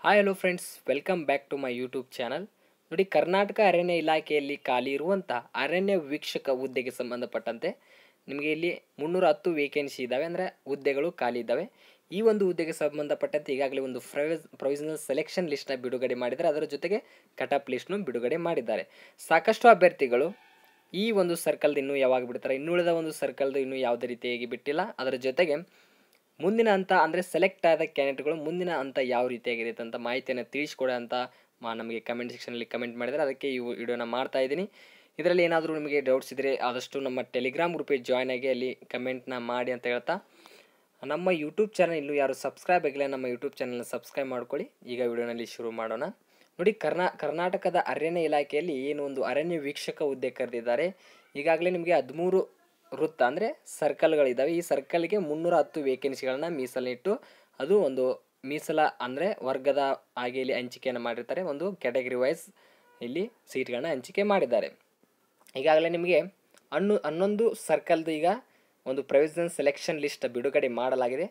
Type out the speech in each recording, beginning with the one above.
Hi hello friends, welcome back to my YouTube channel. ನೋಡಿ, ಕರ್ನಾಟಕ ಅರಣ್ಯ ಇಲಾಖೆಯಲ್ಲಿ ಖಾಲಿ ಇರುವಂಥ ಅರಣ್ಯ ವೀಕ್ಷಕ ಹುದ್ದೆಗೆ ಸಂಬಂಧಪಟ್ಟಂತೆ ನಿಮಗೆ ಇಲ್ಲಿ 310 ವೇಕೆನ್ಸಿ ಇದ್ದಾವೆ, ಅಂದರೆ ಹುದ್ದೆಗಳು ಖಾಲಿ ಇದ್ದಾವೆ. ಈ ಒಂದು ಹುದ್ದೆಗೆ ಸಂಬಂಧಪಟ್ಟಂತೆ ಈಗಾಗಲೇ ಒಂದು ಪ್ರೊವಿಷನಲ್ ಸೆಲೆಕ್ಷನ್ ಲಿಸ್ಟ್ನ ಬಿಡುಗಡೆ ಮಾಡಿದ್ದಾರೆ. ಅದರ ಜೊತೆಗೆ ಕಟ್ ಆಫ್ ಲಿಸ್ಟ್ನು ಬಿಡುಗಡೆ ಮಾಡಿದ್ದಾರೆ. ಸಾಕಷ್ಟು ಅಭ್ಯರ್ಥಿಗಳು ಈ ಒಂದು ಸರ್ಕಲ್ದು ಇನ್ನೂ ಯಾವಾಗ ಬಿಡ್ತಾರೆ, ಇನ್ನುಳಿದ ಒಂದು ಸರ್ಕಲ್ದು ಇನ್ನೂ ಯಾವುದೇ ರೀತಿಯಾಗಿ ಬಿಟ್ಟಿಲ್ಲ. ಅದರ ಜೊತೆಗೆ ಮುಂದಿನ ಹಂತ ಅಂದರೆ ಸೆಲೆಕ್ಟ್ ಆದ ಕ್ಯಾಂಡಿಡೇಟ್ಗಳು ಮುಂದಿನ ಹಂತ ಯಾವ ರೀತಿಯಾಗಿರುತ್ತೆ ಅಂತ ಮಾಹಿತಿಯನ್ನು ತಿಳಿಸ್ಕೊಡೋ ಅಂತ ನಮಗೆ ಕಮೆಂಟ್ ಸೆಕ್ಷನಲ್ಲಿ ಕಮೆಂಟ್ ಮಾಡಿದರೆ ಅದಕ್ಕೆ ಈ ವಿಡಿಯೋನ ಮಾಡ್ತಾ ಇದ್ದೀನಿ. ಇದರಲ್ಲಿ ಏನಾದರೂ ನಿಮಗೆ ಡೌಟ್ಸ್ ಇದ್ದರೆ ಆದಷ್ಟು ನಮ್ಮ ಟೆಲಿಗ್ರಾಮ್ ಗ್ರೂಪಿಗೆ ಜಾಯ್ನ್ ಆಗಿ ಅಲ್ಲಿ ಕಮೆಂಟ್ನ ಮಾಡಿ ಅಂತ ಹೇಳ್ತಾ, ನಮ್ಮ ಯೂಟ್ಯೂಬ್ ಚಾನಲ್ ಇನ್ನೂ ಯಾರು ಸಬ್ಸ್ಕ್ರೈಬ್ ಆಗಿಲ್ಲ ನಮ್ಮ ಯೂಟ್ಯೂಬ್ ಚಾನಲ್ನ ಸಬ್ಸ್ಕ್ರೈಬ್ ಮಾಡ್ಕೊಳ್ಳಿ. ಈಗ ವಿಡಿಯೋನಲ್ಲಿ ಶುರು ಮಾಡೋಣ. ನೋಡಿ, ಕರ್ನಾಟಕದ ಅರಣ್ಯ ಇಲಾಖೆಯಲ್ಲಿ ಏನು ಒಂದು ಅರಣ್ಯ ವೀಕ್ಷಕ ಹುದ್ದೆ ಕರೆದಿದ್ದಾರೆ. ಈಗಾಗಲೇ ನಿಮಗೆ 13 ವೃತ್ತ ಅಂದರೆ ಸರ್ಕಲ್ಗಳಿದ್ದಾವೆ. ಈ ಸರ್ಕಲ್ಗೆ 310 ವೇಕೆನ್ಸಿಗಳನ್ನ ಮೀಸಲಿಟ್ಟು ಅದು ಒಂದು ಮೀಸಲ ಅಂದರೆ ವರ್ಗದ ಹಾಗೆ ಇಲ್ಲಿ ಹಂಚಿಕೆಯನ್ನು ಮಾಡಿರ್ತಾರೆ. ಒಂದು ಕ್ಯಾಟಗರಿ ವೈಸ್ ಇಲ್ಲಿ ಸೀಟ್ಗಳನ್ನ ಹಂಚಿಕೆ ಮಾಡಿದ್ದಾರೆ. ಈಗಾಗಲೇ ನಿಮಗೆ 11 ಸರ್ಕಲ್ದು ಈಗ ಒಂದು ಪ್ರೊವಿಷನಲ್ ಸೆಲೆಕ್ಷನ್ ಲಿಸ್ಟ್ ಬಿಡುಗಡೆ ಮಾಡಲಾಗಿದೆ.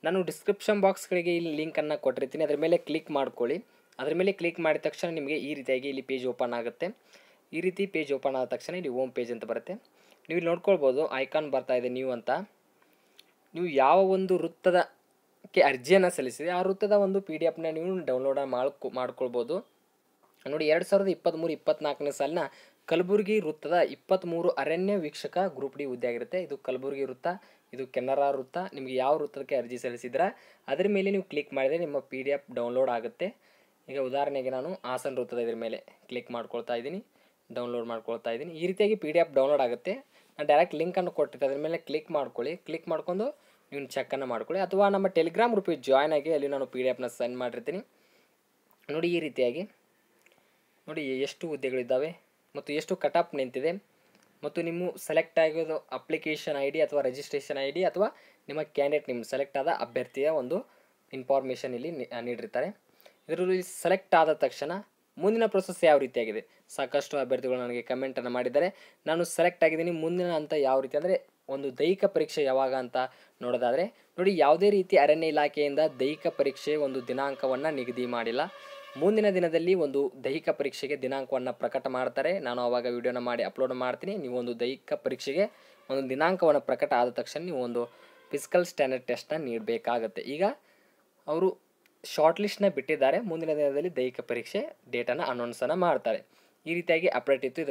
ನಾನು ಡಿಸ್ಕ್ರಿಪ್ಷನ್ ಬಾಕ್ಸ್ಗಳಿಗೆ ಇಲ್ಲಿ ಲಿಂಕನ್ನು ಕೊಟ್ಟಿರ್ತೀನಿ, ಅದರ ಮೇಲೆ ಕ್ಲಿಕ್ ಮಾಡ್ಕೊಳ್ಳಿ. ಅದರ ಮೇಲೆ ಕ್ಲಿಕ್ ಮಾಡಿದ ತಕ್ಷಣ ನಿಮಗೆ ಈ ರೀತಿಯಾಗಿ ಇಲ್ಲಿ ಪೇಜ್ ಓಪನ್ ಆಗುತ್ತೆ. ಈ ರೀತಿ ಪೇಜ್ ಓಪನ್ ಆದ ತಕ್ಷಣ ಇಲ್ಲಿ ಹೋಮ್ ಪೇಜ್ ಅಂತ ಬರುತ್ತೆ. ನೀವು ಇಲ್ಲಿ ನೋಡ್ಕೊಳ್ಬೋದು, ಐಕಾನ್ ಬರ್ತಾ ಇದೆ ನ್ಯೂ ಅಂತ. ನೀವು ಯಾವ ಒಂದು ವೃತ್ತದಕ್ಕೆ ಅರ್ಜಿಯನ್ನು ಸಲ್ಲಿಸಿದೆ ಆ ವೃತ್ತದ ಒಂದು PDF ನೀವು ಡೌನ್ಲೋಡ್ ಮಾಡ್ಕೊಳ್ಬೋದು. ನೋಡಿ, 2023-24ನೇ ಸಾಲಿನ ಕಲಬುರಗಿ ವೃತ್ತದ 23 ಅರಣ್ಯ ವೀಕ್ಷಕ ಗ್ರೂಪ್ ಡಿ ಹುದ್ದೆ ಆಗಿರುತ್ತೆ. ಇದು ಕಲಬುರಗಿ ವೃತ್ತ, ಇದು ಕೆನರಾ ವೃತ್ತ. ನಿಮಗೆ ಯಾವ ವೃತ್ತಕ್ಕೆ ಅರ್ಜಿ ಸಲ್ಲಿಸಿದ್ರೆ ಅದರ ಮೇಲೆ ನೀವು ಕ್ಲಿಕ್ ಮಾಡಿದರೆ ನಿಮ್ಮ PDF ಡೌನ್ಲೋಡ್ ಆಗುತ್ತೆ. ಈಗ ಉದಾಹರಣೆಗೆ ನಾನು ಹಾಸನ ವೃತ್ತದ ಇದ್ರ ಮೇಲೆ ಕ್ಲಿಕ್ ಮಾಡ್ಕೊಳ್ತಾ ಇದ್ದೀನಿ, ಡೌನ್ಲೋಡ್ ಮಾಡ್ಕೊಳ್ತಾ ಇದ್ದೀನಿ. ಈ ರೀತಿಯಾಗಿ PDF ಡೌನ್ಲೋಡ್ ಆಗುತ್ತೆ. ನಾನು ಡೈರೆಕ್ಟ್ ಲಿಂಕನ್ನು ಕೊಟ್ಟಿದ್ದೆ, ಅದ್ರ ಮೇಲೆ ಕ್ಲಿಕ್ ಮಾಡ್ಕೊಳ್ಳಿ. ಕ್ಲಿಕ್ ಮಾಡ್ಕೊಂಡು ನೀವು ಚೆಕ್ಕನ್ನು ಮಾಡ್ಕೊಳ್ಳಿ, ಅಥವಾ ನಮ್ಮ ಟೆಲಿಗ್ರಾಮ್ ಗ್ರೂಪಿಗೆ ಜಾಯ್ನ್ ಆಗಿ ಅಲ್ಲಿ ನಾನು PDF ಸೆಂಡ್ ಮಾಡಿರ್ತೀನಿ. ನೋಡಿ, ಈ ರೀತಿಯಾಗಿ ನೋಡಿ ಎಷ್ಟು ಹುದ್ದೆಗಳಿದ್ದಾವೆ ಮತ್ತು ಎಷ್ಟು ಕಟ್ ಆಫ್ ನಿಂತಿದೆ ಮತ್ತು ನಿಮ್ಮ ಸೆಲೆಕ್ಟ್ ಆಗಿರೋದು ಅಪ್ಲಿಕೇಶನ್ ID ಅಥವಾ ರಿಜಿಸ್ಟ್ರೇಷನ್ ID ಅಥವಾ ನಿಮ್ಮ ಕ್ಯಾಂಡಿಡೇಟ್ ನಿಮ್ಮ ಸೆಲೆಕ್ಟ್ ಆದ ಅಭ್ಯರ್ಥಿಯ ಒಂದು ಇನ್ಫಾರ್ಮೇಷನ್ ಇಲ್ಲಿ ನೀಡಿರ್ತಾರೆ. ಇದರಲ್ಲಿ ಸೆಲೆಕ್ಟ್ ಆದ ತಕ್ಷಣ ಮುಂದಿನ ಪ್ರೊಸೆಸ್ ಯಾವ ರೀತಿಯಾಗಿದೆ. ಸಾಕಷ್ಟು ಅಭ್ಯರ್ಥಿಗಳು ನನಗೆ ಕಮೆಂಟನ್ನು ಮಾಡಿದ್ದಾರೆ, ನಾನು ಸೆಲೆಕ್ಟ್ ಆಗಿದ್ದೀನಿ, ಮುಂದಿನ ಹಂತ ಯಾವ ರೀತಿ ಅಂದರೆ ಒಂದು ದೈಹಿಕ ಪರೀಕ್ಷೆ ಯಾವಾಗ ಅಂತ ನೋಡೋದಾದರೆ, ನೋಡಿ, ಯಾವುದೇ ರೀತಿ ಅರಣ್ಯ ಇಲಾಖೆಯಿಂದ ದೈಹಿಕ ಪರೀಕ್ಷೆ ಒಂದು ದಿನಾಂಕವನ್ನು ನಿಗದಿ ಮಾಡಿಲ್ಲ. ಮುಂದಿನ ದಿನದಲ್ಲಿ ಒಂದು ದೈಹಿಕ ಪರೀಕ್ಷೆಗೆ ದಿನಾಂಕವನ್ನು ಪ್ರಕಟ ಮಾಡ್ತಾರೆ. ನಾನು ಆವಾಗ ವಿಡಿಯೋನ ಮಾಡಿ ಅಪ್ಲೋಡ್ ಮಾಡ್ತೀನಿ. ನೀವು ಒಂದು ದೈಹಿಕ ಪರೀಕ್ಷೆಗೆ ಒಂದು ದಿನಾಂಕವನ್ನು ಪ್ರಕಟ ಆದ ತಕ್ಷಣ ನೀವು ಒಂದು ಫಿಸಿಕಲ್ ಸ್ಟ್ಯಾಂಡರ್ಡ್ ಟೆಸ್ಟ್ನ ನೀಡಬೇಕಾಗತ್ತೆ. ಈಗ ಅವರು ಶಾರ್ಟ್ ಲಿಸ್ಟ್ನ ಬಿಟ್ಟಿದ್ದಾರೆ. ಮುಂದಿನ ದಿನದಲ್ಲಿ ದೈಹಿಕ ಪರೀಕ್ಷೆ ಡೇಟನ್ನು ಅನೌನ್ಸನ್ನು ಮಾಡ್ತಾರೆ. ಈ ರೀತಿಯಾಗಿ ಅಪ್ಡೇಟ್ ಇತ್ತು.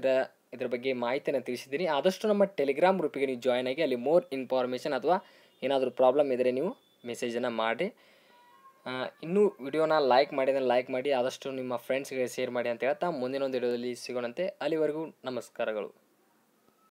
ಇದರ ಬಗ್ಗೆ ಮಾಹಿತಿಯನ್ನು ತಿಳಿಸಿದ್ದೀನಿ. ಆದಷ್ಟು ನಮ್ಮ ಟೆಲಿಗ್ರಾಮ್ ಗ್ರೂಪಿಗೆ ನೀವು ಜಾಯ್ನ್ ಆಗಿ ಅಲ್ಲಿ ಮೋರ್ ಇನ್ಫಾರ್ಮೇಷನ್ ಅಥವಾ ಏನಾದರೂ ಪ್ರಾಬ್ಲಮ್ ಇದ್ದರೆ ನೀವು ಮೆಸೇಜನ್ನು ಮಾಡಿ. ಇನ್ನೂ ವಿಡಿಯೋನ ಲೈಕ್ ಮಾಡಿ, ಆದಷ್ಟು ನಿಮ್ಮ ಫ್ರೆಂಡ್ಸ್ಗೆ ಶೇರ್ ಮಾಡಿ ಅಂತ ಹೇಳ್ತಾ ಮುಂದಿನ ಒಂದು ವಿಡಿಯೋದಲ್ಲಿ ಸಿಗೋಣಂತೆ. ಅಲ್ಲಿವರೆಗೂ ನಮಸ್ಕಾರಗಳು.